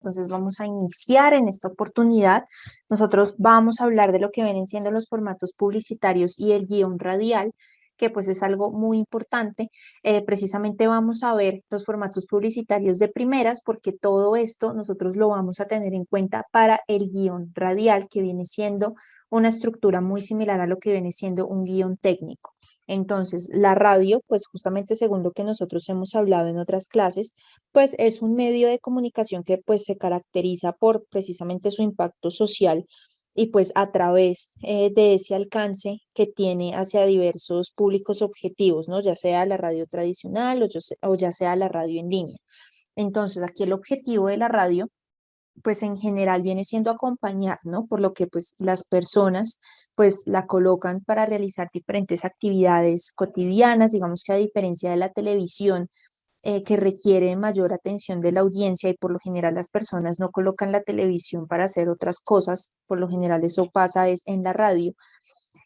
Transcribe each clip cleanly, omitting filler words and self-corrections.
Entonces vamos a iniciar en esta oportunidad. Nosotros vamos a hablar de lo que vienen siendo los formatos publicitarios y el guión radial, que pues es algo muy importante. Precisamente vamos a ver los formatos publicitarios de primeras, porque todo esto nosotros lo vamos a tener en cuenta para el guión radial, que viene siendo una estructura muy similar a lo que viene siendo un guión técnico. Entonces, la radio, pues justamente según lo que nosotros hemos hablado en otras clases, pues es un medio de comunicación que pues se caracteriza por precisamente su impacto social y pues a través de ese alcance que tiene hacia diversos públicos objetivos, ¿no? Ya sea la radio tradicional o ya sea la radio en línea. Entonces, aquí el objetivo de la radio pues en general viene siendo acompañar, ¿no? Por lo que pues las personas pues la colocan para realizar diferentes actividades cotidianas, digamos que a diferencia de la televisión, que requiere mayor atención de la audiencia y por lo general las personas no colocan la televisión para hacer otras cosas, por lo general eso pasa es en la radio.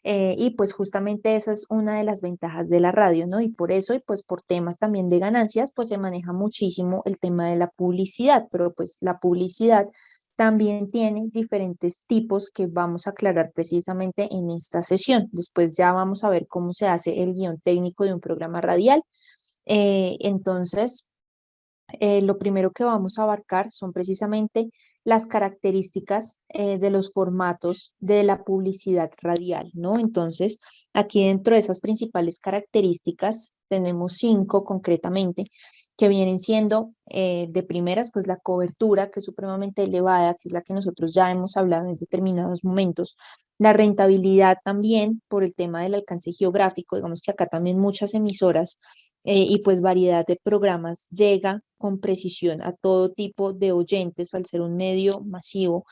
Y pues justamente esa es una de las ventajas de la radio, ¿no? Y por eso, y pues por temas también de ganancias, pues se maneja muchísimo el tema de la publicidad, pero pues la publicidad también tiene diferentes tipos que vamos a aclarar precisamente en esta sesión. Después ya vamos a ver cómo se hace el guión técnico de un programa radial. Entonces, lo primero que vamos a abarcar son precisamente las características de los formatos de la publicidad radial, ¿no? Entonces, aquí dentro de esas principales características tenemos 5 concretamente, que vienen siendo de primeras, pues la cobertura, que es supremamente elevada, que es la que nosotros ya hemos hablado en determinados momentos, la rentabilidad también por el tema del alcance geográfico, digamos que acá también muchas emisoras y pues variedad de programas llega con precisión a todo tipo de oyentes al ser un medio masivo.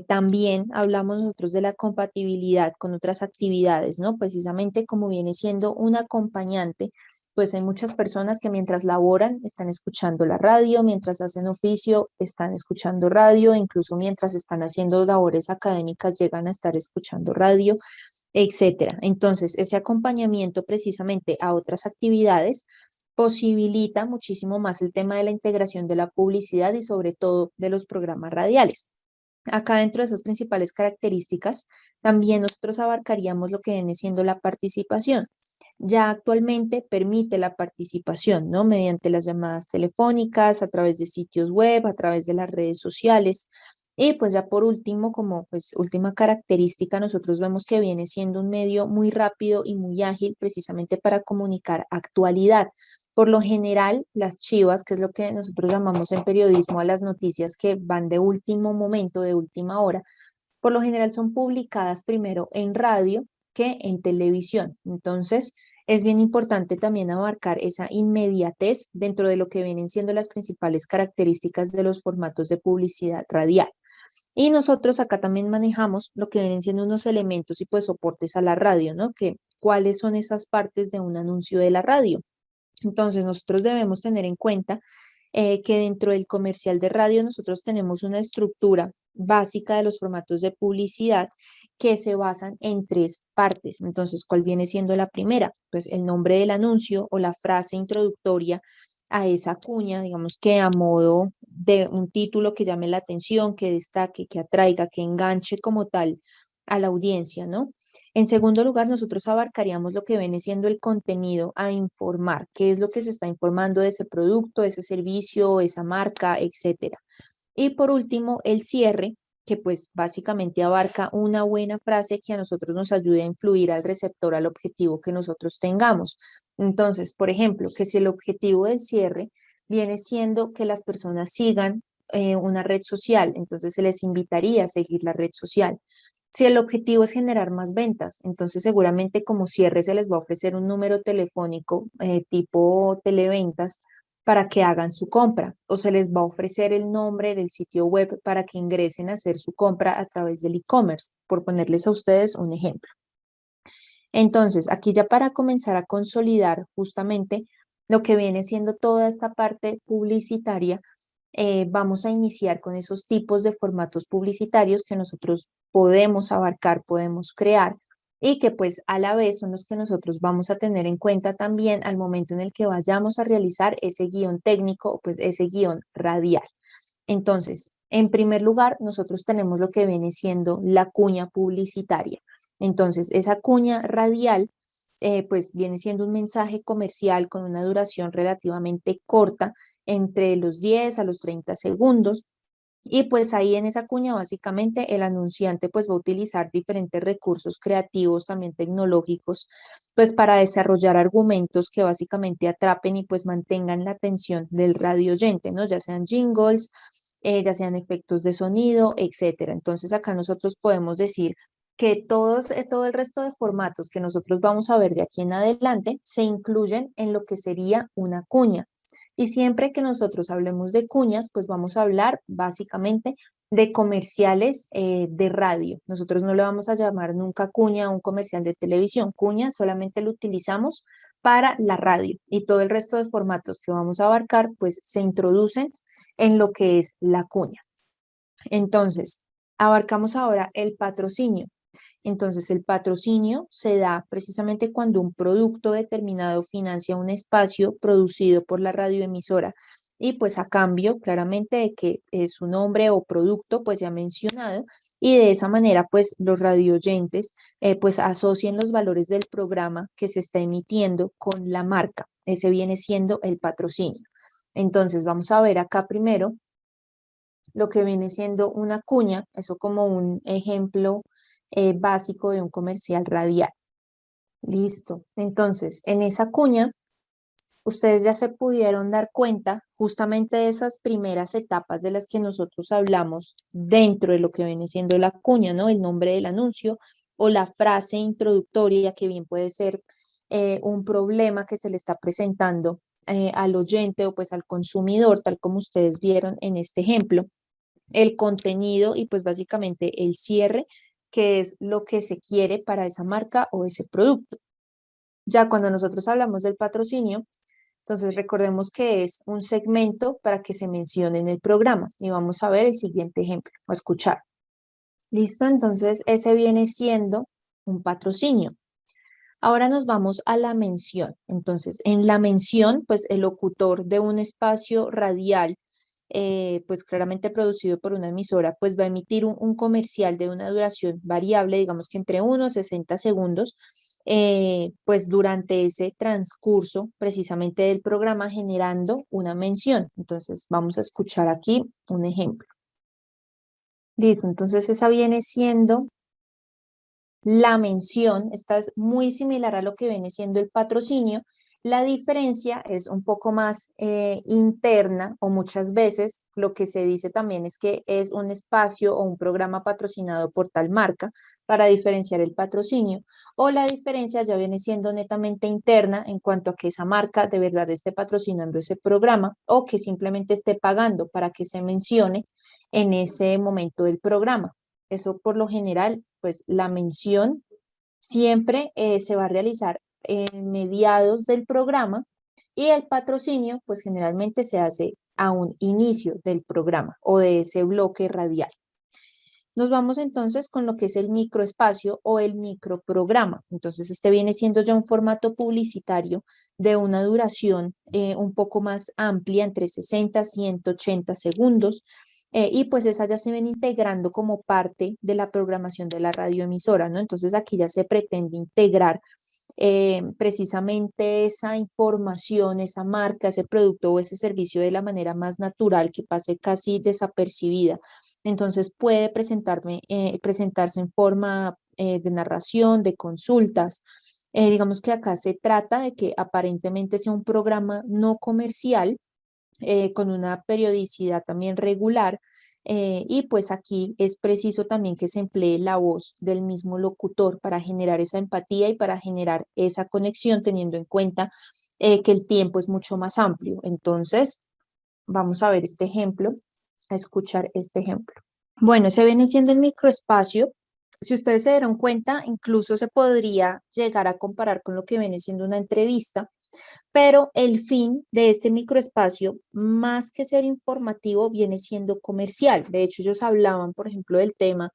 También hablamos nosotros de la compatibilidad con otras actividades, ¿no? Precisamente como viene siendo un acompañante, pues hay muchas personas que mientras laboran están escuchando la radio, mientras hacen oficio están escuchando radio, incluso mientras están haciendo labores académicas llegan a estar escuchando radio, etcétera. Entonces, ese acompañamiento precisamente a otras actividades posibilita muchísimo más el tema de la integración de la publicidad y sobre todo de los programas radiales. Acá dentro de esas principales características, también nosotros abarcaríamos lo que viene siendo la participación. Ya actualmente permite la participación, ¿no? Mediante las llamadas telefónicas, a través de sitios web, a través de las redes sociales. Y pues ya por último, como pues última característica, nosotros vemos que viene siendo un medio muy rápido y muy ágil precisamente para comunicar actualidad. Por lo general, las chivas, que es lo que nosotros llamamos en periodismo a las noticias que van de último momento, de última hora, por lo general son publicadas primero en radio que en televisión. Entonces, es bien importante también abarcar esa inmediatez dentro de lo que vienen siendo las principales características de los formatos de publicidad radial. Y nosotros acá también manejamos lo que vienen siendo unos elementos y pues soportes a la radio, ¿no? Que cuáles son esas partes de un anuncio de la radio. Entonces, nosotros debemos tener en cuenta que dentro del comercial de radio nosotros tenemos una estructura básica de los formatos de publicidad que se basan en 3 partes. Entonces, ¿cuál viene siendo la primera? Pues el nombre del anuncio o la frase introductoria a esa cuña, digamos que a modo de un título que llame la atención, que destaque, que atraiga, que enganche como tal a la audiencia, ¿no? En segundo lugar, nosotros abarcaríamos lo que viene siendo el contenido a informar, qué es lo que se está informando de ese producto, ese servicio, esa marca, etcétera. Y por último, el cierre, que pues básicamente abarca una buena frase que a nosotros nos ayude a influir al receptor, al objetivo que nosotros tengamos. Entonces, por ejemplo, que si el objetivo del cierre viene siendo que las personas sigan una red social, entonces se les invitaría a seguir la red social. Si el objetivo es generar más ventas, entonces seguramente como cierre se les va a ofrecer un número telefónico tipo televentas para que hagan su compra o se les va a ofrecer el nombre del sitio web para que ingresen a hacer su compra a través del e-commerce, por ponerles a ustedes un ejemplo. Entonces, aquí ya para comenzar a consolidar justamente lo que viene siendo toda esta parte publicitaria, vamos a iniciar con esos tipos de formatos publicitarios que nosotros podemos abarcar, podemos crear y que pues a la vez son los que nosotros vamos a tener en cuenta también al momento en el que vayamos a realizar ese guión técnico o pues ese guión radial. Entonces, en primer lugar, nosotros tenemos lo que viene siendo la cuña publicitaria. Entonces, esa cuña radial, pues viene siendo un mensaje comercial con una duración relativamente corta, entre los 10 a los 30 segundos, y pues ahí en esa cuña básicamente el anunciante pues va a utilizar diferentes recursos creativos, también tecnológicos, pues para desarrollar argumentos que básicamente atrapen y pues mantengan la atención del radio oyente, ¿no? Ya sean jingles, ya sean efectos de sonido, etcétera. Entonces acá nosotros podemos decir que todo el resto de formatos que nosotros vamos a ver de aquí en adelante se incluyen en lo que sería una cuña. Y siempre que nosotros hablemos de cuñas, pues vamos a hablar básicamente de comerciales de radio. Nosotros no le vamos a llamar nunca cuña a un comercial de televisión. Cuña solamente lo utilizamos para la radio y todo el resto de formatos que vamos a abarcar, pues se introducen en lo que es la cuña. Entonces, abarcamos ahora el patrocinio. Entonces, el patrocinio se da precisamente cuando un producto determinado financia un espacio producido por la radioemisora y pues a cambio claramente de que su nombre o producto pues se ha mencionado y de esa manera pues los radioyentes pues asocien los valores del programa que se está emitiendo con la marca. Ese viene siendo el patrocinio. Entonces, vamos a ver acá primero lo que viene siendo una cuña, eso como un ejemplo básico de un comercial radial. Listo. Entonces, en esa cuña, ustedes ya se pudieron dar cuenta justamente de esas primeras etapas de las que nosotros hablamos dentro de lo que viene siendo la cuña, ¿no? El nombre del anuncio o la frase introductoria, que bien puede ser un problema que se le está presentando al oyente o pues al consumidor, tal como ustedes vieron en este ejemplo, el contenido y pues básicamente el cierre, que es lo que se quiere para esa marca o ese producto. Ya cuando nosotros hablamos del patrocinio, entonces recordemos que es un segmento para que se mencione en el programa y vamos a ver el siguiente ejemplo, a escuchar. Listo, entonces ese viene siendo un patrocinio. Ahora nos vamos a la mención. Entonces, en la mención, pues el locutor de un espacio radial, pues claramente producido por una emisora, pues va a emitir un comercial de una duración variable, digamos que entre 1 a 60 segundos, pues durante ese transcurso precisamente del programa generando una mención. Entonces, vamos a escuchar aquí un ejemplo. Listo, entonces esa viene siendo la mención. Esta es muy similar a lo que viene siendo el patrocinio. La diferencia es un poco más interna o muchas veces lo que se dice también es que es un espacio o un programa patrocinado por tal marca para diferenciar el patrocinio, o la diferencia ya viene siendo netamente interna en cuanto a que esa marca de verdad esté patrocinando ese programa o que simplemente esté pagando para que se mencione en ese momento del programa. Eso por lo general, pues la mención siempre se va a realizar en mediados del programa y el patrocinio, pues generalmente se hace a un inicio del programa o de ese bloque radial. Nos vamos entonces con lo que es el microespacio o el microprograma. Entonces, este viene siendo ya un formato publicitario de una duración un poco más amplia, entre 60 y 180 segundos, y pues esas ya se ven integrando como parte de la programación de la radioemisora, ¿no? Entonces, aquí ya se pretende integrar precisamente esa información, esa marca, ese producto o ese servicio de la manera más natural, que pase casi desapercibida. Entonces puede presentarse en forma de narración, de consultas. Digamos que acá se trata de que aparentemente sea un programa no comercial, con una periodicidad también regular. Y pues aquí es preciso también que se emplee la voz del mismo locutor para generar esa empatía y para generar esa conexión, teniendo en cuenta que el tiempo es mucho más amplio. Entonces, vamos a ver este ejemplo, a escuchar este ejemplo. Bueno, se viene siendo el microespacio. Si ustedes se dieron cuenta, incluso se podría llegar a comparar con lo que viene siendo una entrevista, pero el fin de este microespacio, más que ser informativo, viene siendo comercial. De hecho, ellos hablaban, por ejemplo, del tema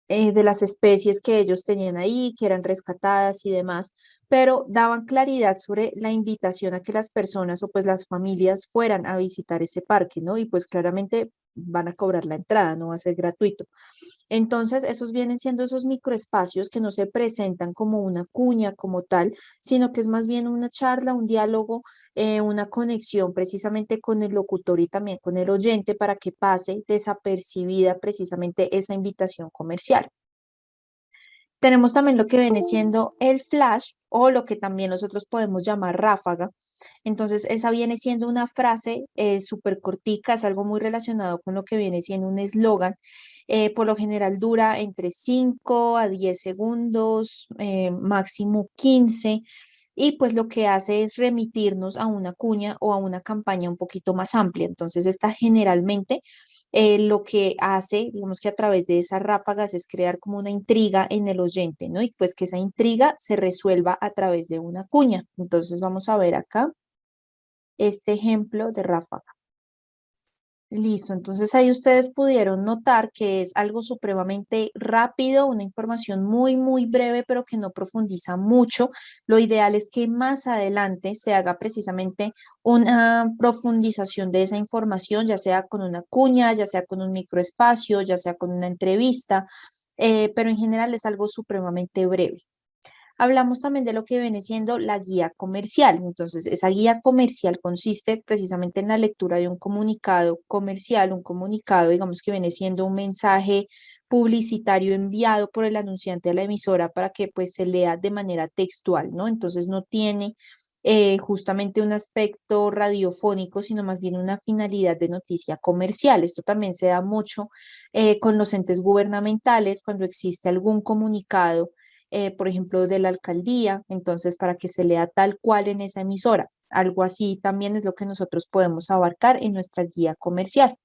de las especies que ellos tenían ahí, que eran rescatadas y demás, pero daban claridad sobre la invitación a que las personas o pues las familias fueran a visitar ese parque, ¿no? Y pues claramente van a cobrar la entrada, no va a ser gratuito. Entonces, esos vienen siendo esos microespacios que no se presentan como una cuña como tal, sino que es más bien una charla, un diálogo, una conexión precisamente con el locutor y también con el oyente para que pase desapercibida precisamente esa invitación comercial. Tenemos también lo que viene siendo el flash o lo que también nosotros podemos llamar ráfaga. Entonces, esa viene siendo una frase súper cortica, es algo muy relacionado con lo que viene siendo un eslogan. Por lo general dura entre 5 a 10 segundos, máximo 15, y pues lo que hace es remitirnos a una cuña o a una campaña un poquito más amplia. Entonces, esta generalmente lo que hace, digamos que a través de esas ráfagas es crear como una intriga en el oyente, ¿no? Y pues que esa intriga se resuelva a través de una cuña. Entonces vamos a ver acá este ejemplo de ráfaga. Listo, entonces ahí ustedes pudieron notar que es algo supremamente rápido, una información muy, muy breve, pero que no profundiza mucho. Lo ideal es que más adelante se haga precisamente una profundización de esa información, ya sea con una cuña, ya sea con un microespacio, ya sea con una entrevista, pero en general es algo supremamente breve. Hablamos también de lo que viene siendo la guía comercial. Entonces, esa guía comercial consiste precisamente en la lectura de un comunicado comercial, un comunicado, digamos que viene siendo un mensaje publicitario enviado por el anunciante a la emisora para que pues se lea de manera textual, ¿no? Entonces no tiene justamente un aspecto radiofónico, sino más bien una finalidad de noticia comercial. Esto también se da mucho con los entes gubernamentales cuando existe algún comunicado por ejemplo, de la alcaldía, entonces para que se lea tal cual en esa emisora. Algo así también es lo que nosotros podemos abarcar en nuestra guía comercial.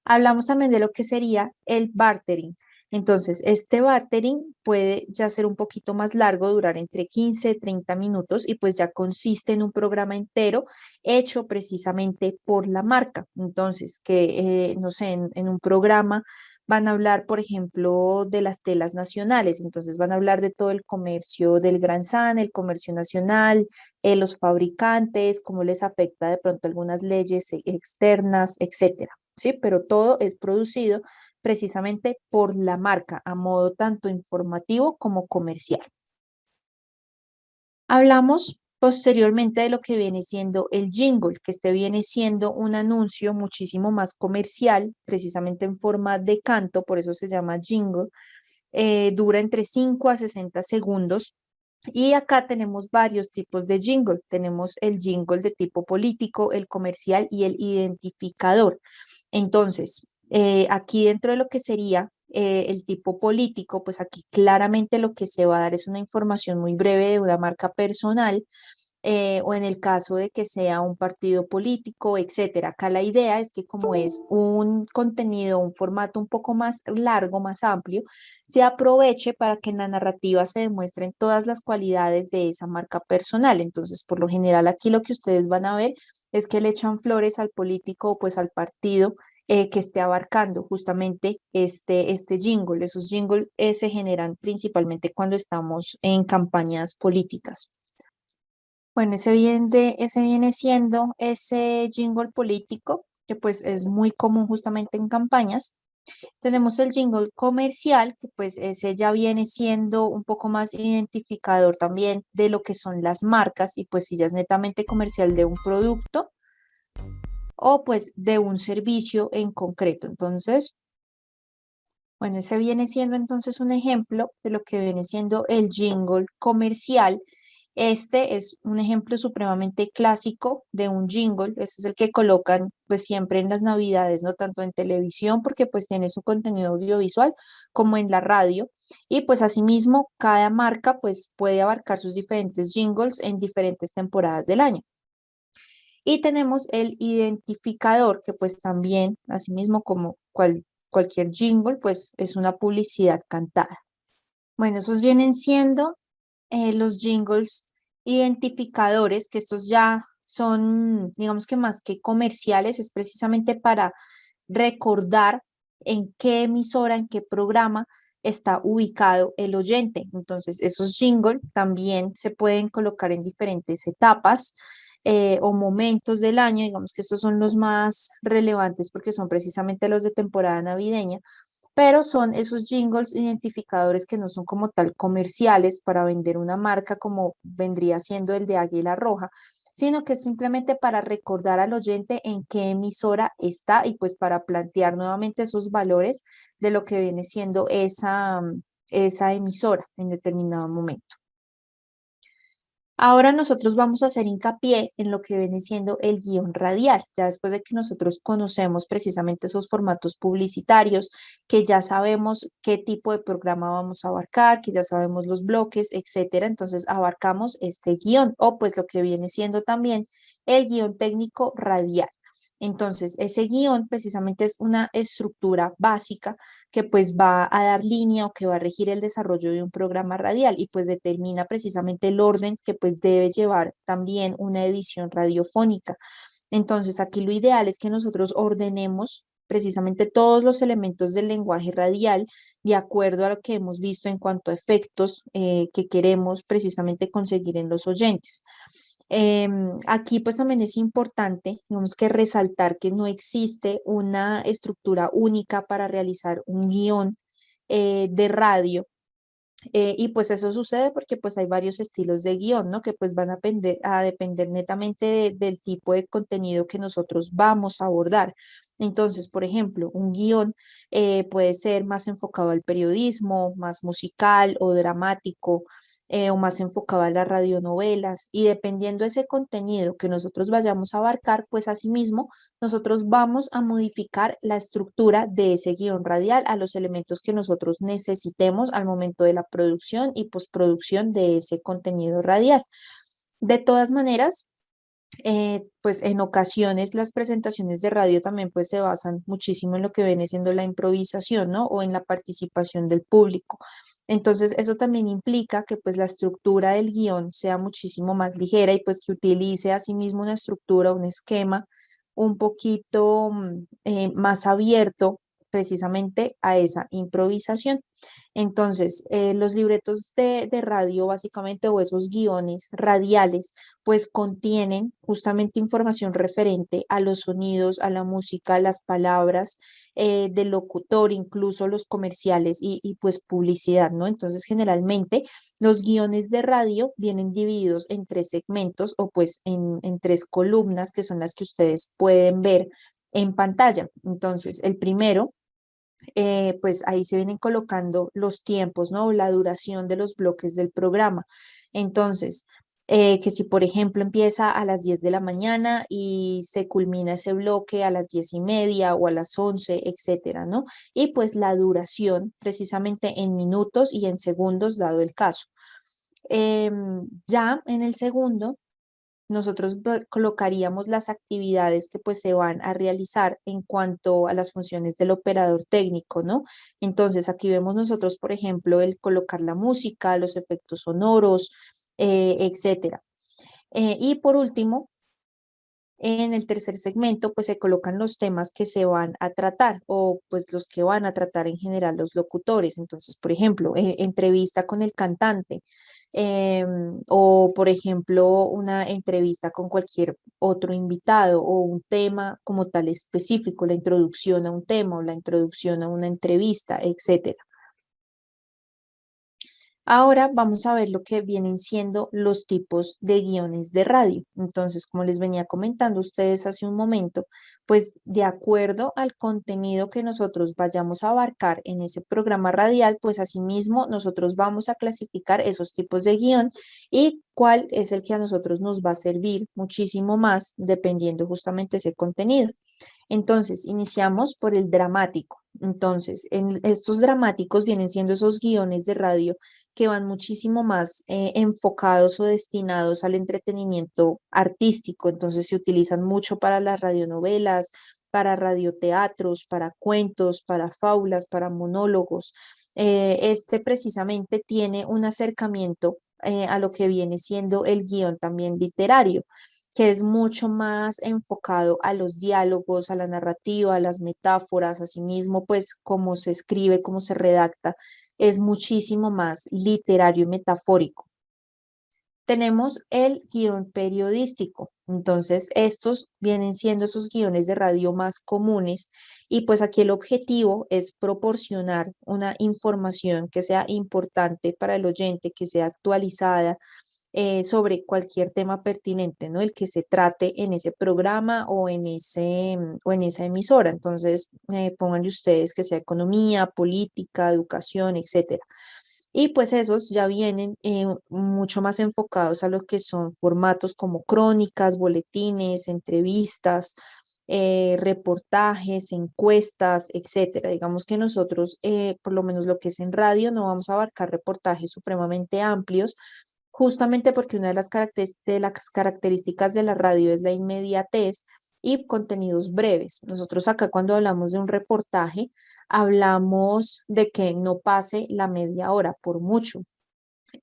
Hablamos también de lo que sería el bartering. Entonces, este bartering puede ya ser un poquito más largo, durar entre 15 y 30 minutos y pues ya consiste en un programa entero hecho precisamente por la marca. Entonces, que, no sé, en un programa van a hablar, por ejemplo, de las telas nacionales. Entonces, van a hablar de todo el comercio del Gran San, el comercio nacional, los fabricantes, cómo les afecta de pronto algunas leyes externas, etcétera. ¿Sí? Pero todo es producido precisamente por la marca a modo tanto informativo como comercial. Hablamos posteriormente de lo que viene siendo el jingle, que este viene siendo un anuncio muchísimo más comercial, precisamente en forma de canto, por eso se llama jingle. Dura entre 5 a 60 segundos. Y acá tenemos varios tipos de jingle. Tenemos el jingle de tipo político, el comercial y el identificador. Entonces, aquí dentro de lo que sería el tipo político, pues aquí claramente lo que se va a dar es una información muy breve de una marca personal, o en el caso de que sea un partido político, etcétera. Acá la idea es que como es un contenido, un formato un poco más largo, más amplio, se aproveche para que en la narrativa se demuestren todas las cualidades de esa marca personal. Entonces, por lo general, aquí lo que ustedes van a ver es que le echan flores al político o pues al partido que esté abarcando justamente este jingle. Esos jingles se generan principalmente cuando estamos en campañas políticas. Bueno, ese viene siendo ese jingle político, que pues es muy común justamente en campañas. Tenemos el jingle comercial, que pues ese ya viene siendo un poco más identificador también de lo que son las marcas y pues si ya es netamente comercial de un producto o pues de un servicio en concreto. Entonces, bueno, ese viene siendo entonces un ejemplo de lo que viene siendo el jingle comercial. Este es un ejemplo supremamente clásico de un jingle. Este es el que colocan pues siempre en las navidades, no tanto en televisión porque pues tiene su contenido audiovisual como en la radio. Y pues asimismo cada marca pues puede abarcar sus diferentes jingles en diferentes temporadas del año. Y tenemos el identificador, que pues también, asimismo como cualquier jingle, pues es una publicidad cantada. Bueno, esos vienen siendo los jingles identificadores, que estos ya son, digamos que más que comerciales, es precisamente para recordar en qué emisora, en qué programa está ubicado el oyente. Entonces, esos jingles también se pueden colocar en diferentes etapas o momentos del año. Digamos que estos son los más relevantes porque son precisamente los de temporada navideña, pero son esos jingles identificadores que no son como tal comerciales para vender una marca como vendría siendo el de Águila Roja, sino que es simplemente para recordar al oyente en qué emisora está y pues para plantear nuevamente esos valores de lo que viene siendo esa emisora en determinado momento. Ahora nosotros vamos a hacer hincapié en lo que viene siendo el guión radial, ya después de que nosotros conocemos precisamente esos formatos publicitarios, que ya sabemos qué tipo de programa vamos a abarcar, que ya sabemos los bloques, etcétera. Entonces abarcamos este guión o pues lo que viene siendo también el guión técnico radial. Entonces, ese guión precisamente es una estructura básica que pues va a dar línea o que va a regir el desarrollo de un programa radial y pues determina precisamente el orden que pues debe llevar también una edición radiofónica. Entonces aquí lo ideal es que nosotros ordenemos precisamente todos los elementos del lenguaje radial de acuerdo a lo que hemos visto en cuanto a efectos que queremos precisamente conseguir en los oyentes. Aquí pues también es importante, digamos que resaltar que no existe una estructura única para realizar un guión de radio y pues eso sucede porque pues hay varios estilos de guión, ¿no? Que pues van a depender netamente del tipo de contenido que nosotros vamos a abordar. Entonces, por ejemplo, un guión puede ser más enfocado al periodismo, más musical o dramático, o más enfocado a las radionovelas. Y dependiendo de ese contenido que nosotros vayamos a abarcar, pues asimismo nosotros vamos a modificar la estructura de ese guión radial a los elementos que nosotros necesitemos al momento de la producción y postproducción de ese contenido radial. De todas maneras, pues en ocasiones las presentaciones de radio también pues se basan muchísimo en lo que viene siendo la improvisación, ¿no? O en la participación del público. Entonces, eso también implica que pues la estructura del guión sea muchísimo más ligera y pues que utilice asimismo una estructura, un esquema un poquito más abierto precisamente a esa improvisación. Entonces, los libretos de radio básicamente o esos guiones radiales pues contienen justamente información referente a los sonidos, a la música, a las palabras del locutor, incluso los comerciales pues publicidad, ¿no? Entonces, generalmente los guiones de radio vienen divididos en tres segmentos o pues en tres columnas que son las que ustedes pueden ver en pantalla. Entonces, el primero pues ahí se vienen colocando los tiempos, ¿no? La duración de los bloques del programa. Entonces, que si por ejemplo empieza a las 10 de la mañana y se culmina ese bloque a las 10:30 o a las 11, etcétera, ¿no? Y pues la duración precisamente en minutos y en segundos, dado el caso. Ya en el segundo nosotros colocaríamos las actividades que pues se van a realizar en cuanto a las funciones del operador técnico, ¿no? Entonces aquí vemos nosotros, por ejemplo, el colocar la música, los efectos sonoros, etcétera. Y por último, en el tercer segmento, pues se colocan los temas que se van a tratar o pues los que van a tratar en general los locutores. Entonces, por ejemplo, entrevista con el cantante o, por ejemplo, una entrevista con cualquier otro invitado o un tema como tal específico, la introducción a un tema o la introducción a una entrevista, etcétera. Ahora vamos a ver lo que vienen siendo los tipos de guiones de radio. Entonces, como les venía comentando a ustedes hace un momento, pues de acuerdo al contenido que nosotros vayamos a abarcar en ese programa radial, pues asimismo nosotros vamos a clasificar esos tipos de guión y cuál es el que a nosotros nos va a servir muchísimo más dependiendo justamente ese contenido. Entonces, iniciamos por el dramático. Entonces, en estos dramáticos vienen siendo esos guiones de radio que van muchísimo más enfocados o destinados al entretenimiento artístico. Entonces, se utilizan mucho para las radionovelas, para radioteatros, para cuentos, para fábulas, para monólogos. Este precisamente tiene un acercamiento a lo que viene siendo el guión también literario. que es mucho más enfocado a los diálogos, a la narrativa, a las metáforas, asimismo, pues cómo se escribe, cómo se redacta, es muchísimo más literario y metafórico. Tenemos el guión periodístico. Entonces, estos vienen siendo esos guiones de radio más comunes y pues aquí el objetivo es proporcionar una información que sea importante para el oyente, que sea actualizada sobre cualquier tema pertinente, ¿no? El que se trate en ese programa o en esa emisora. Entonces, pónganle ustedes que sea economía, política, educación, etcétera. Y pues esos ya vienen mucho más enfocados a lo que son formatos como crónicas, boletines, entrevistas, reportajes, encuestas, etcétera. Digamos que nosotros, por lo menos lo que es en radio, no vamos a abarcar reportajes supremamente amplios, justamente porque una de las características de la radio es la inmediatez y contenidos breves. Nosotros acá cuando hablamos de un reportaje, hablamos de que no pase la media hora por mucho.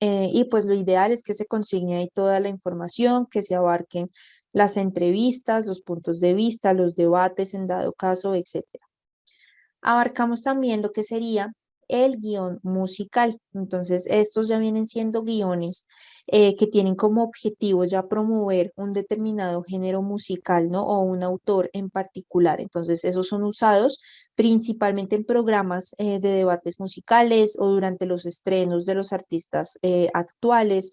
Y pues lo ideal es que se consigne ahí toda la información, que se abarquen las entrevistas, los puntos de vista, los debates en dado caso, etcétera. Abarcamos también lo que sería el guión musical. Entonces, estos ya vienen siendo guiones que tienen como objetivo ya promover un determinado género musical, ¿no? O un autor en particular. Entonces, esos son usados principalmente en programas de debates musicales o durante los estrenos de los artistas actuales.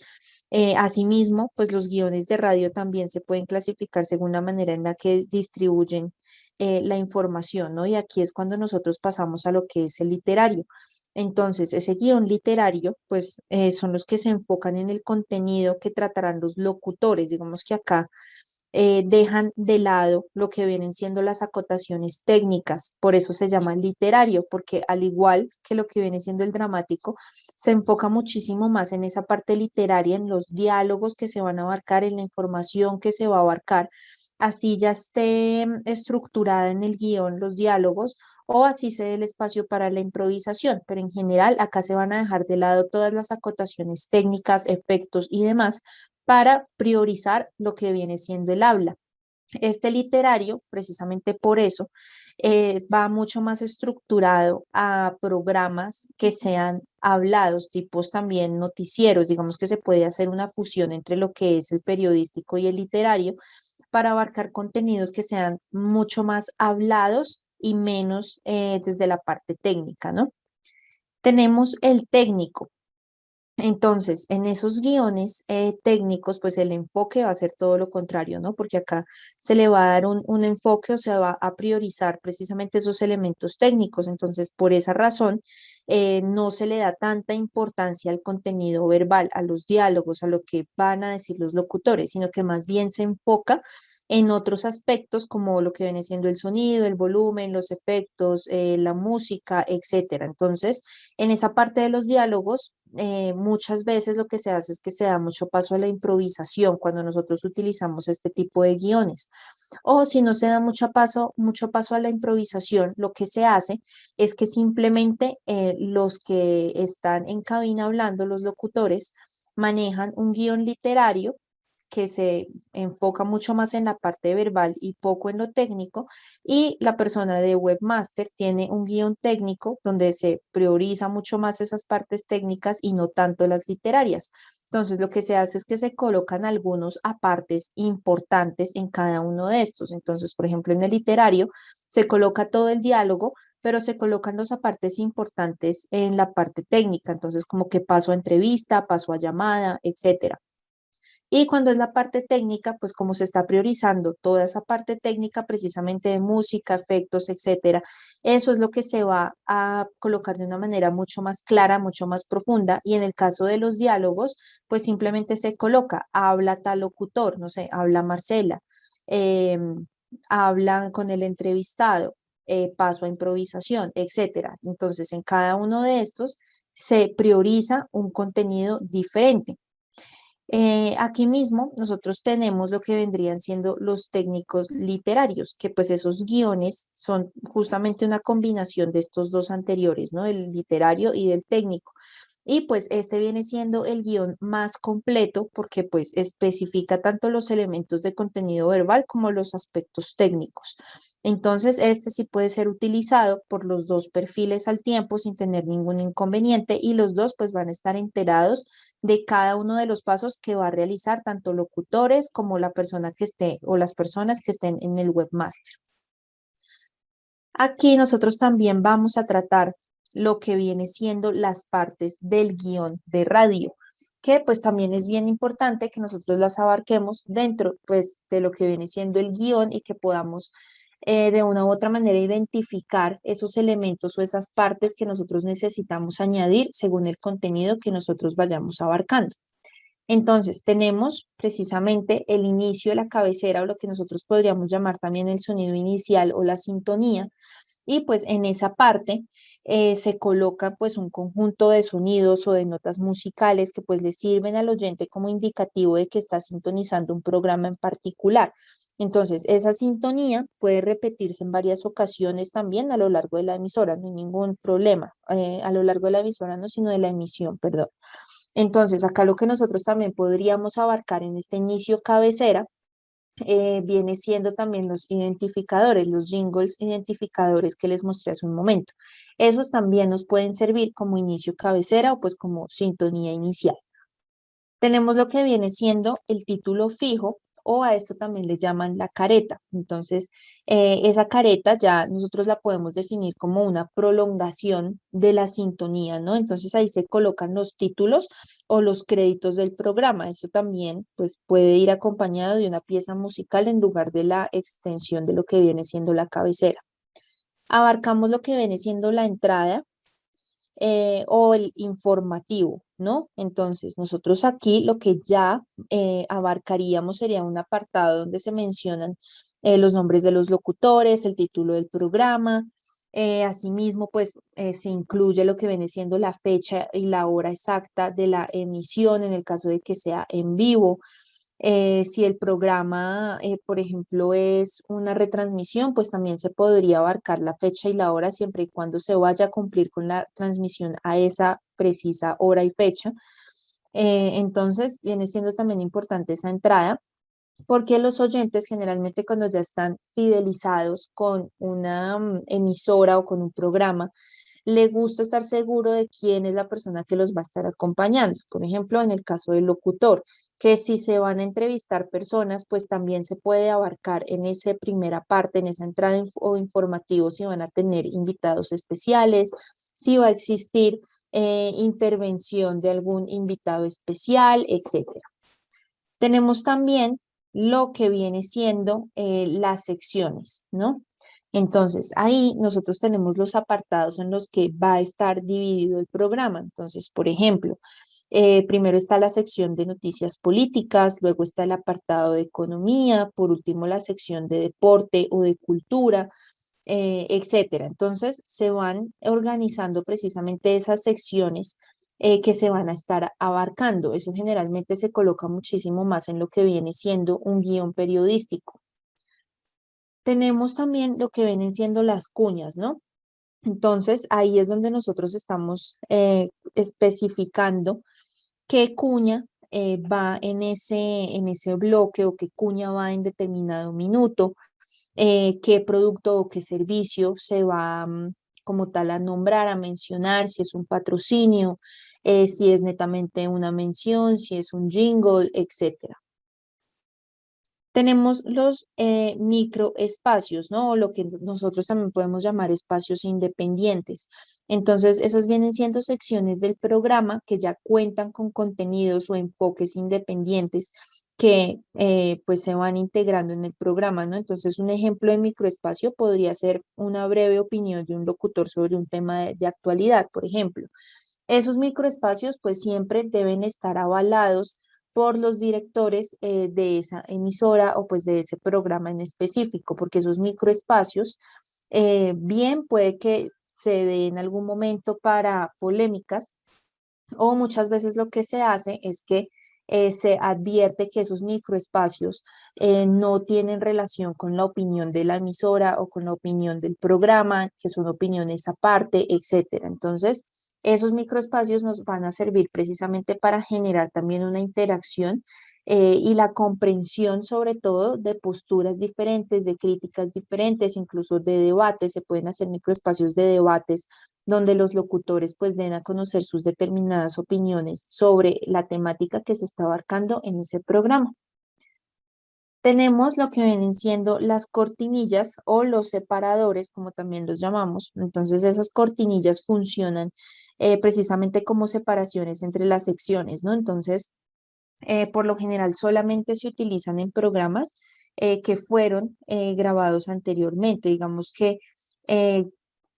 Asimismo, pues los guiones de radio también se pueden clasificar según la manera en la que distribuyen la información, ¿no? Y aquí es cuando nosotros pasamos a lo que es el literario. Entonces, ese guión literario, pues son los que se enfocan en el contenido que tratarán los locutores. Digamos que acá dejan de lado lo que vienen siendo las acotaciones técnicas, por eso se llama literario, porque al igual que lo que viene siendo el dramático, se enfoca muchísimo más en esa parte literaria, en los diálogos que se van a abarcar, en la información que se va a abarcar, así ya esté estructurada en el guión los diálogos o así se dé el espacio para la improvisación, pero en general acá se van a dejar de lado todas las acotaciones técnicas, efectos y demás para priorizar lo que viene siendo el habla. Este literario, precisamente por eso, va mucho más estructurado a programas que sean hablados, tipos también noticieros, digamos que se puede hacer una fusión entre lo que es el periodístico y el literario para abarcar contenidos que sean mucho más hablados y menos desde la parte técnica, ¿no? Tenemos el técnico. Entonces, en esos guiones técnicos, pues el enfoque va a ser todo lo contrario, ¿no? Porque acá se le va a dar un enfoque o se va a priorizar precisamente esos elementos técnicos. Entonces, por esa razón, no se le da tanta importancia al contenido verbal, a los diálogos, a lo que van a decir los locutores, sino que más bien se enfoca en otros aspectos como lo que viene siendo el sonido, el volumen, los efectos, la música, etcétera. Entonces, en esa parte de los diálogos, muchas veces lo que se hace es que se da mucho paso a la improvisación cuando nosotros utilizamos este tipo de guiones. O si no se da mucho paso a la improvisación, lo que se hace es que simplemente los que están en cabina hablando, los locutores, manejan un guión literario que se enfoca mucho más en la parte verbal y poco en lo técnico, y la persona de webmaster tiene un guión técnico donde se prioriza mucho más esas partes técnicas y no tanto las literarias. Entonces, lo que se hace es que se colocan algunos apartes importantes en cada uno de estos. Entonces, por ejemplo, en el literario se coloca todo el diálogo, pero se colocan los apartes importantes en la parte técnica. Entonces, como que paso a entrevista, paso a llamada, etcétera. Y cuando es la parte técnica, pues como se está priorizando toda esa parte técnica precisamente de música, efectos, etcétera, eso es lo que se va a colocar de una manera mucho más clara, mucho más profunda. Y en el caso de los diálogos, pues simplemente se coloca, habla tal locutor, no sé, habla Marcela, em, hablan con el entrevistado, paso a improvisación, etcétera. Entonces, en cada uno de estos se prioriza un contenido diferente. Aquí mismo nosotros tenemos lo que vendrían siendo los técnicos literarios, que pues esos guiones son justamente una combinación de estos dos anteriores, ¿no? El literario y del técnico. Y pues este viene siendo el guión más completo porque pues especifica tanto los elementos de contenido verbal como los aspectos técnicos. Entonces este sí puede ser utilizado por los dos perfiles al tiempo sin tener ningún inconveniente y los dos pues van a estar enterados de cada uno de los pasos que va a realizar tanto locutores como la persona que esté o las personas que estén en el webmaster. Aquí nosotros también vamos a tratar lo que viene siendo las partes del guión de radio, que pues también es bien importante que nosotros las abarquemos dentro pues de lo que viene siendo el guión y que podamos de una u otra manera identificar esos elementos o esas partes que nosotros necesitamos añadir según el contenido que nosotros vayamos abarcando. Entonces, tenemos precisamente el inicio de la cabecera o lo que nosotros podríamos llamar también el sonido inicial o la sintonía, y pues en esa parte se coloca pues un conjunto de sonidos o de notas musicales que pues le sirven al oyente como indicativo de que está sintonizando un programa en particular. Entonces, esa sintonía puede repetirse en varias ocasiones también a lo largo de la emisora, no hay ningún problema, a lo largo de la emisora no, sino de la emisión, perdón. Entonces, acá lo que nosotros también podríamos abarcar en este inicio cabecera viene siendo también los identificadores, los jingles identificadores que les mostré hace un momento. Esos también nos pueden servir como inicio cabecera o pues como sintonía inicial. Tenemos lo que viene siendo el título fijo o a esto también le llaman la careta. Entonces, esa careta ya nosotros la podemos definir como una prolongación de la sintonía, ¿no? Entonces ahí se colocan los títulos o los créditos del programa. Eso también pues puede ir acompañado de una pieza musical en lugar de la extensión de lo que viene siendo la cabecera. Abarcamos lo que viene siendo la entrada o el informativo, ¿no? Entonces, nosotros aquí lo que ya abarcaríamos sería un apartado donde se mencionan los nombres de los locutores, el título del programa. Asimismo, pues se incluye lo que viene siendo la fecha y la hora exacta de la emisión en el caso de que sea en vivo. Si el programa, por ejemplo, es una retransmisión, pues también se podría abarcar la fecha y la hora siempre y cuando se vaya a cumplir con la transmisión a esa precisa hora y fecha. Entonces, viene siendo también importante esa entrada porque los oyentes generalmente cuando ya están fidelizados con una emisora o con un programa, le gusta estar seguro de quién es la persona que los va a estar acompañando. Por ejemplo, en el caso del locutor, que si se van a entrevistar personas, pues también se puede abarcar en esa primera parte, en esa entrada o informativo, si van a tener invitados especiales, si va a existir intervención de algún invitado especial, etcétera. Tenemos también lo que viene siendo las secciones, ¿no? Entonces, ahí nosotros tenemos los apartados en los que va a estar dividido el programa. Entonces, por ejemplo, primero está la sección de noticias políticas, luego está el apartado de economía, por último la sección de deporte o de cultura, etcétera. Entonces, se van organizando precisamente esas secciones que se van a estar abarcando. Eso generalmente se coloca muchísimo más en lo que viene siendo un guión periodístico. Tenemos también lo que vienen siendo las cuñas, ¿no? Entonces, ahí es donde nosotros estamos especificando qué cuña va en ese bloque o qué cuña va en determinado minuto, qué producto o qué servicio se va como tal a nombrar, a mencionar, si es un patrocinio, si es netamente una mención, si es un jingle, etcétera. Tenemos los microespacios, ¿no? O lo que nosotros también podemos llamar espacios independientes. Entonces, esas vienen siendo secciones del programa que ya cuentan con contenidos o enfoques independientes que pues se van integrando en el programa, ¿no? Entonces, un ejemplo de microespacio podría ser una breve opinión de un locutor sobre un tema de actualidad, por ejemplo. Esos microespacios pues siempre deben estar avalados por los directores de esa emisora o pues de ese programa en específico, porque esos microespacios bien puede que se dé en algún momento para polémicas o muchas veces lo que se hace es que se advierte que esos microespacios no tienen relación con la opinión de la emisora o con la opinión del programa, que son opiniones aparte, etcétera. Entonces, Esos microespacios nos van a servir precisamente para generar también una interacción y la comprensión sobre todo de posturas diferentes, de críticas diferentes, incluso de debates. Se pueden hacer microespacios de debates donde los locutores pues den a conocer sus determinadas opiniones sobre la temática que se está abarcando en ese programa. Tenemos lo que vienen siendo las cortinillas o los separadores, como también los llamamos. Entonces, esas cortinillas funcionan precisamente como separaciones entre las secciones, ¿no? Entonces, por lo general solamente se utilizan en programas que fueron grabados anteriormente. Digamos que eh,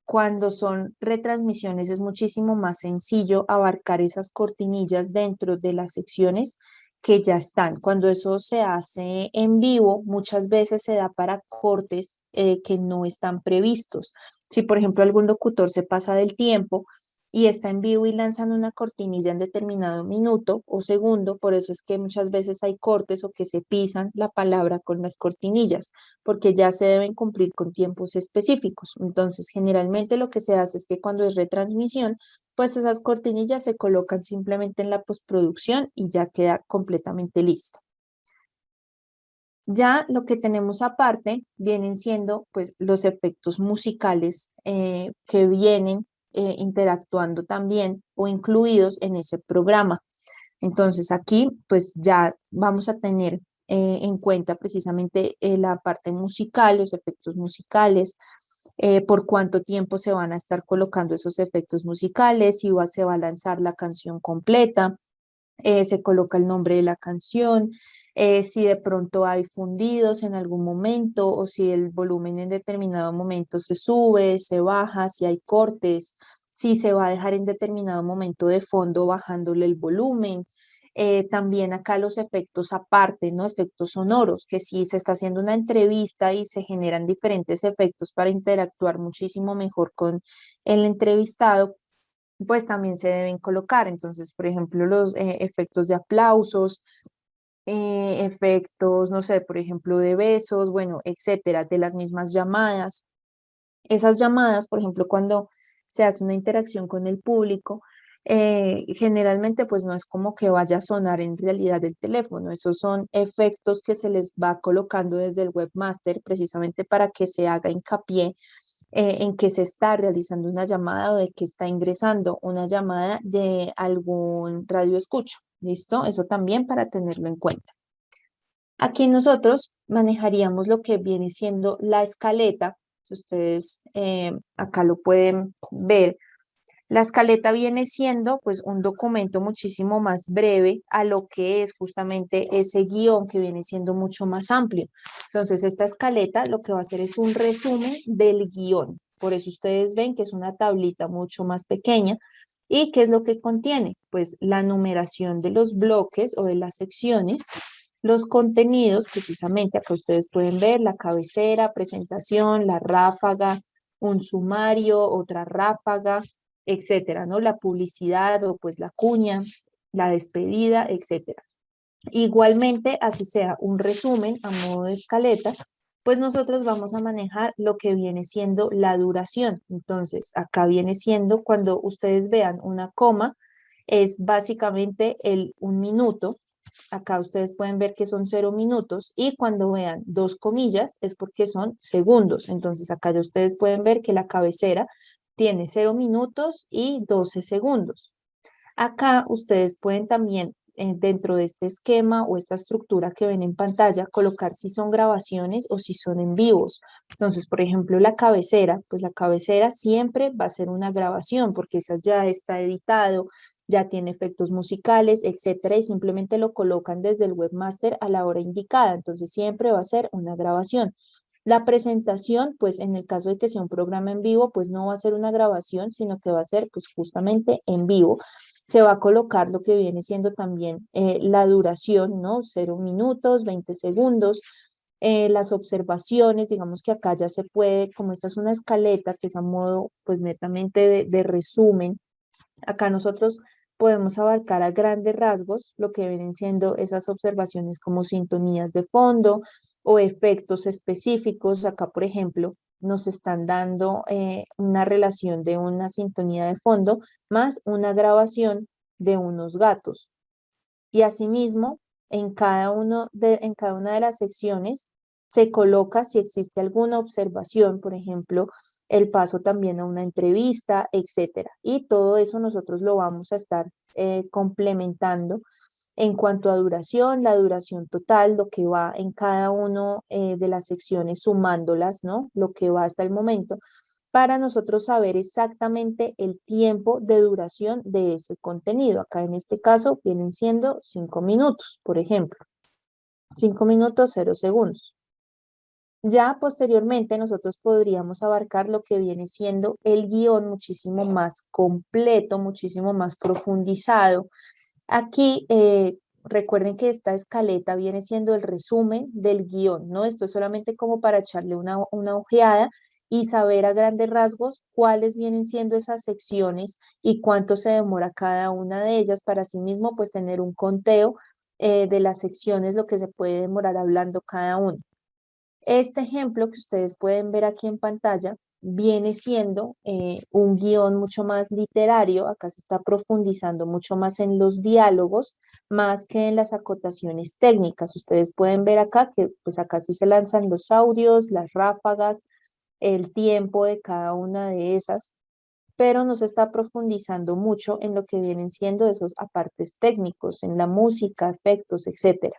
cuando son retransmisiones es muchísimo más sencillo abarcar esas cortinillas dentro de las secciones que ya están. Cuando eso se hace en vivo, muchas veces se da para cortes que no están previstos. Si, por ejemplo, algún locutor se pasa del tiempo y está en vivo y lanzan una cortinilla en determinado minuto o segundo, por eso es que muchas veces hay cortes o que se pisan la palabra con las cortinillas porque ya se deben cumplir con tiempos específicos. Entonces, generalmente lo que se hace es que cuando es retransmisión, pues esas cortinillas se colocan simplemente en la postproducción y ya queda completamente listo. Ya lo que tenemos aparte vienen siendo pues los efectos musicales que vienen interactuando también o incluidos en ese programa. Entonces aquí pues ya vamos a tener en cuenta precisamente la parte musical, los efectos musicales, por cuánto tiempo se van a estar colocando esos efectos musicales, si se va a lanzar la canción completa, se coloca el nombre de la canción, si de pronto hay fundidos en algún momento o si el volumen en determinado momento se sube, se baja, si hay cortes, si se va a dejar en determinado momento de fondo bajándole el volumen. También acá los efectos aparte, ¿no? Efectos sonoros, que si se está haciendo una entrevista y se generan diferentes efectos para interactuar muchísimo mejor con el entrevistado, pues también se deben colocar. Entonces, por ejemplo, los efectos de aplausos, efectos, no sé, por ejemplo, de besos, bueno, etcétera, de las mismas llamadas. Esas llamadas, por ejemplo, cuando se hace una interacción con el público, generalmente pues no es como que vaya a sonar en realidad el teléfono, esos son efectos que se les va colocando desde el webmaster precisamente para que se haga hincapié en que se está realizando una llamada o de que está ingresando una llamada de algún radio escucha. ¿Listo? Eso también para tenerlo en cuenta. Aquí nosotros manejaríamos lo que viene siendo la escaleta. Si ustedes acá lo pueden ver, la escaleta viene siendo pues un documento muchísimo más breve a lo que es justamente ese guión que viene siendo mucho más amplio. Entonces esta escaleta lo que va a hacer es un resumen del guión. Por eso ustedes ven que es una tablita mucho más pequeña. ¿Y qué es lo que contiene? Pues la numeración de los bloques o de las secciones, los contenidos, precisamente acá ustedes pueden ver la cabecera, presentación, la ráfaga, un sumario, otra ráfaga, etcétera, ¿no? La publicidad o pues la cuña, la despedida, etcétera. Igualmente, así sea un resumen a modo de escaleta, pues nosotros vamos a manejar lo que viene siendo la duración. Entonces, acá viene siendo cuando ustedes vean una coma, es básicamente el un minuto. Acá ustedes pueden ver que son 0 minutos y cuando vean dos comillas es porque son segundos. Entonces acá ya ustedes pueden ver que la cabecera tiene 0 minutos y 12 segundos. Acá ustedes pueden también, dentro de este esquema o esta estructura que ven en pantalla, colocar si son grabaciones o si son en vivos. Entonces, por ejemplo, la cabecera, pues la cabecera siempre va a ser una grabación porque esa ya está editado, ya tiene efectos musicales, etcétera, y simplemente lo colocan desde el webmaster a la hora indicada. Entonces, siempre va a ser una grabación. La presentación, pues en el caso de que sea un programa en vivo, pues no va a ser una grabación, sino que va a ser pues justamente en vivo. Se va a colocar lo que viene siendo también la duración, ¿no? 0 minutos, 20 segundos. Las observaciones, digamos que acá ya se puede, como esta es una escaleta que es a modo pues netamente de resumen, acá nosotros podemos abarcar a grandes rasgos lo que vienen siendo esas observaciones como sintonías de fondo o efectos específicos. Acá, por ejemplo, nos están dando una relación de una sintonía de fondo más una grabación de unos gatos. Y asimismo, en cada una de las secciones se coloca si existe alguna observación, por ejemplo, el paso también a una entrevista, etcétera. Y todo eso nosotros lo vamos a estar complementando en cuanto a duración, la duración total, lo que va en cada uno de las secciones sumándolas, ¿no? Lo que va hasta el momento, para nosotros saber exactamente el tiempo de duración de ese contenido. Acá en este caso vienen siendo 5 minutos, por ejemplo. 5 minutos 0 segundos. Ya posteriormente nosotros podríamos abarcar lo que viene siendo el guión muchísimo más completo, muchísimo más profundizado. Aquí recuerden que esta escaleta viene siendo el resumen del guión, ¿no? Esto es solamente como para echarle una ojeada y saber a grandes rasgos cuáles vienen siendo esas secciones y cuánto se demora cada una de ellas para sí mismo pues tener un conteo de las secciones, lo que se puede demorar hablando cada uno. Este ejemplo que ustedes pueden ver aquí en pantalla viene siendo un guión mucho más literario. Acá se está profundizando mucho más en los diálogos, más que en las acotaciones técnicas. Ustedes pueden ver acá que pues acá sí se lanzan los audios, las ráfagas, el tiempo de cada una de esas, pero no se está profundizando mucho en lo que vienen siendo esos apartes técnicos, en la música, efectos, etcétera.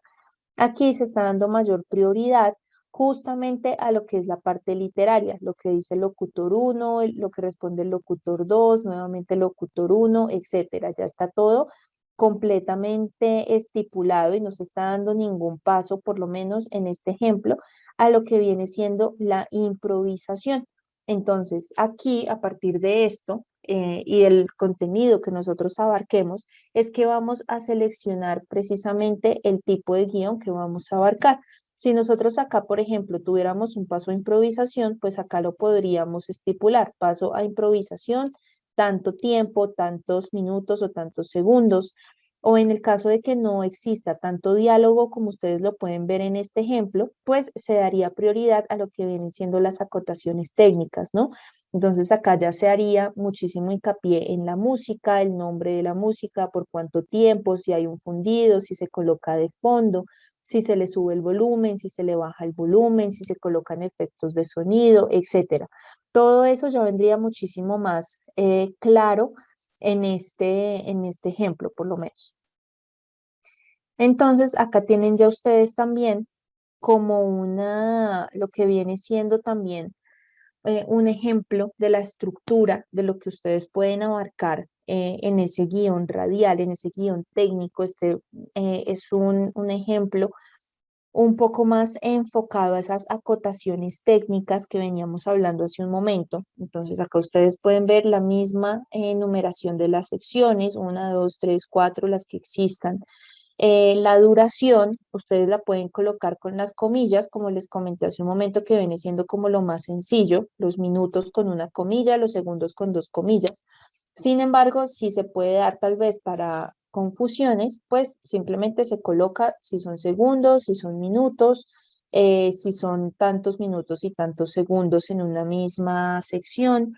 Aquí se está dando mayor prioridad justamente a lo que es la parte literaria, lo que dice el locutor uno, lo que responde el locutor 2, nuevamente el locutor uno, etcétera. Ya está todo completamente estipulado y no se está dando ningún paso, por lo menos en este ejemplo, a lo que viene siendo la improvisación. Entonces, aquí, a partir de esto y el contenido que nosotros abarquemos, es que vamos a seleccionar precisamente el tipo de guión que vamos a abarcar. Si nosotros acá, por ejemplo, tuviéramos un paso a improvisación, pues acá lo podríamos estipular, paso a improvisación, tanto tiempo, tantos minutos o tantos segundos. O en el caso de que no exista tanto diálogo como ustedes lo pueden ver en este ejemplo, pues se daría prioridad a lo que vienen siendo las acotaciones técnicas, ¿no? Entonces acá ya se haría muchísimo hincapié en la música, el nombre de la música, por cuánto tiempo, si hay un fundido, si se coloca de fondo, si se le sube el volumen, si se le baja el volumen, si se colocan efectos de sonido, etcétera. Todo eso ya vendría muchísimo más claro en este ejemplo, por lo menos. Entonces, acá tienen ya ustedes también como lo que viene siendo también un ejemplo de la estructura de lo que ustedes pueden abarcar en ese guión radial, en ese guión técnico. Este es un ejemplo un poco más enfocado a esas acotaciones técnicas que veníamos hablando hace un momento. Entonces, acá ustedes pueden ver la misma numeración de las secciones, una, dos, tres, cuatro, las que existan. La duración, ustedes la pueden colocar con las comillas, como les comenté hace un momento, que viene siendo como lo más sencillo, los minutos con una comilla, los segundos con dos comillas. Sin embargo, si se puede dar tal vez para confusiones, pues simplemente se coloca si son segundos, si son minutos, si son tantos minutos y tantos segundos en una misma sección.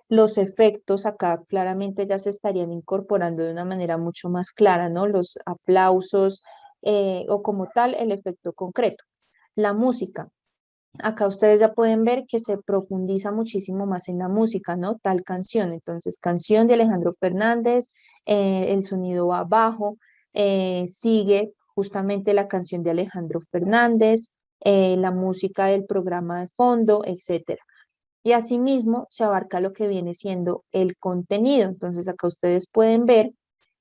Los efectos acá claramente ya se estarían incorporando de una manera mucho más clara, ¿no? Los aplausos o como tal el efecto concreto. La música. Acá ustedes ya pueden ver que se profundiza muchísimo más en la música, ¿no? Tal canción. Entonces, canción de Alejandro Fernández, el sonido va bajo, sigue justamente la canción de Alejandro Fernández, la música del programa de fondo, etcétera. Y asimismo se abarca lo que viene siendo el contenido. Entonces acá ustedes pueden ver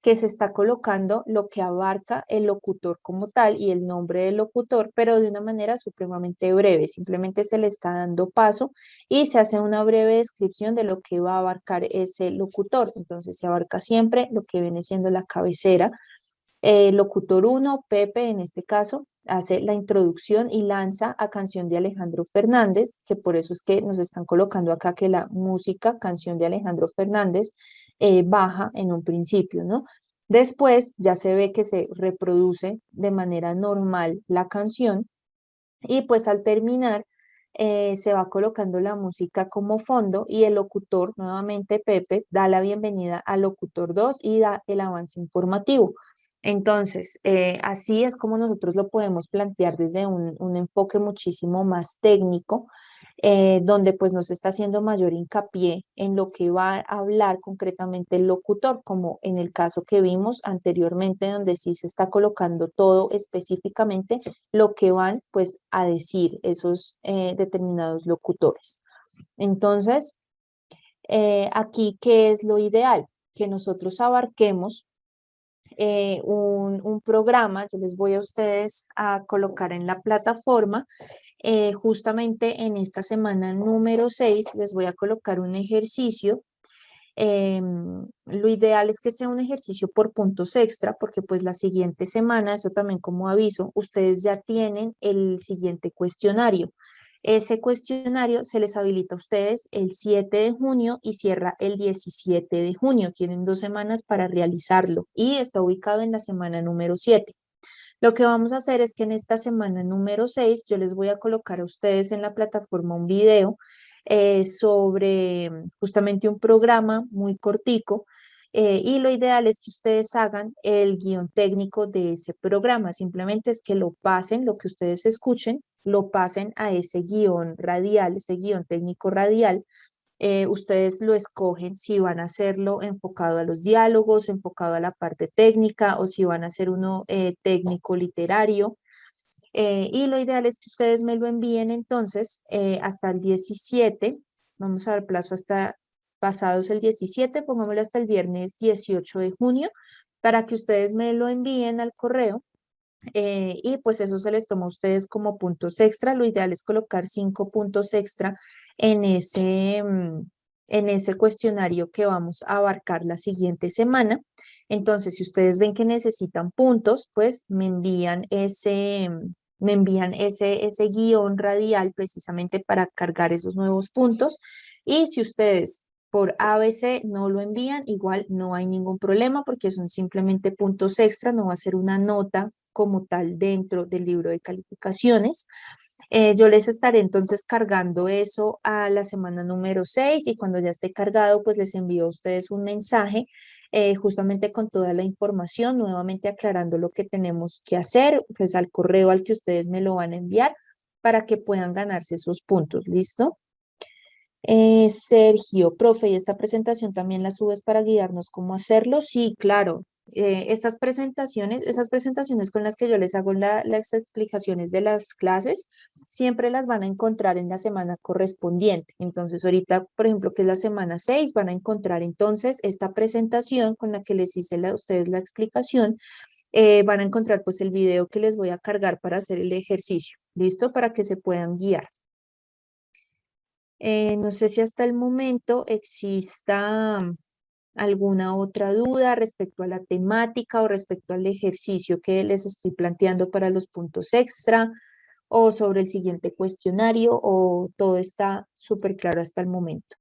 que se está colocando lo que abarca el locutor como tal y el nombre del locutor, pero de una manera supremamente breve. Simplemente se le está dando paso y se hace una breve descripción de lo que va a abarcar ese locutor. Entonces se abarca siempre lo que viene siendo la cabecera. Locutor uno, Pepe en este caso, hace la introducción y lanza a canción de Alejandro Fernández, que por eso es que nos están colocando acá que la música, canción de Alejandro Fernández, baja en un principio, ¿no? Después ya se ve que se reproduce de manera normal la canción y pues al terminar se va colocando la música como fondo y el locutor, nuevamente Pepe, da la bienvenida al locutor 2 y da el avance informativo. Entonces, así es como nosotros lo podemos plantear desde un enfoque muchísimo más técnico, donde pues nos está haciendo mayor hincapié en lo que va a hablar concretamente el locutor, como en el caso que vimos anteriormente, donde sí se está colocando todo específicamente lo que van pues a decir esos determinados locutores. Entonces, aquí, ¿qué es lo ideal? Que nosotros abarquemos un programa, yo les voy a ustedes a colocar en la plataforma, justamente en esta semana número 6 les voy a colocar un ejercicio. Lo ideal es que sea un ejercicio por puntos extra, porque pues la siguiente semana, eso también como aviso, ustedes ya tienen el siguiente cuestionario. Ese cuestionario se les habilita a ustedes el 7 de junio y cierra el 17 de junio. Tienen 2 semanas para realizarlo y está ubicado en la semana número 7. Lo que vamos a hacer es que en esta semana número 6 yo les voy a colocar a ustedes en la plataforma un video sobre justamente un programa muy cortico, y lo ideal es que ustedes hagan el guión técnico de ese programa. Simplemente es que lo pasen, lo que ustedes escuchen, lo pasen a ese guión radial, ese guión técnico radial. Ustedes lo escogen si van a hacerlo enfocado a los diálogos, enfocado a la parte técnica o si van a hacer uno técnico literario. Y lo ideal es que ustedes me lo envíen entonces hasta el 17. Vamos a dar plazo hasta pasados el 17, pongámoslo hasta el viernes 18 de junio, para que ustedes me lo envíen al correo, y pues eso se les toma a ustedes como puntos extra. Lo ideal es colocar 5 puntos extra en ese cuestionario que vamos a abarcar la siguiente semana. Entonces, si ustedes ven que necesitan puntos, pues me envían ese guión radial precisamente para cargar esos nuevos puntos. Y si ustedes por ABC no lo envían, igual no hay ningún problema porque son simplemente puntos extra, no va a ser una nota como tal dentro del libro de calificaciones. Yo les estaré entonces cargando eso a la semana número 6 y cuando ya esté cargado, pues les envío a ustedes un mensaje justamente con toda la información, nuevamente aclarando lo que tenemos que hacer, pues al correo al que ustedes me lo van a enviar para que puedan ganarse esos puntos. ¿Listo? Sergio, profe, ¿y esta presentación también la subes para guiarnos cómo hacerlo? Sí, claro. Esas presentaciones con las que yo les hago las explicaciones de las clases, siempre las van a encontrar en la semana correspondiente. Entonces, ahorita, por ejemplo, que es la semana 6, van a encontrar entonces esta presentación con la que les hice a ustedes la explicación. Van a encontrar pues el video que les voy a cargar para hacer el ejercicio. ¿Listo? Para que se puedan guiar. No sé si hasta el momento exista alguna otra duda respecto a la temática o respecto al ejercicio que les estoy planteando para los puntos extra o sobre el siguiente cuestionario, o todo está súper claro hasta el momento.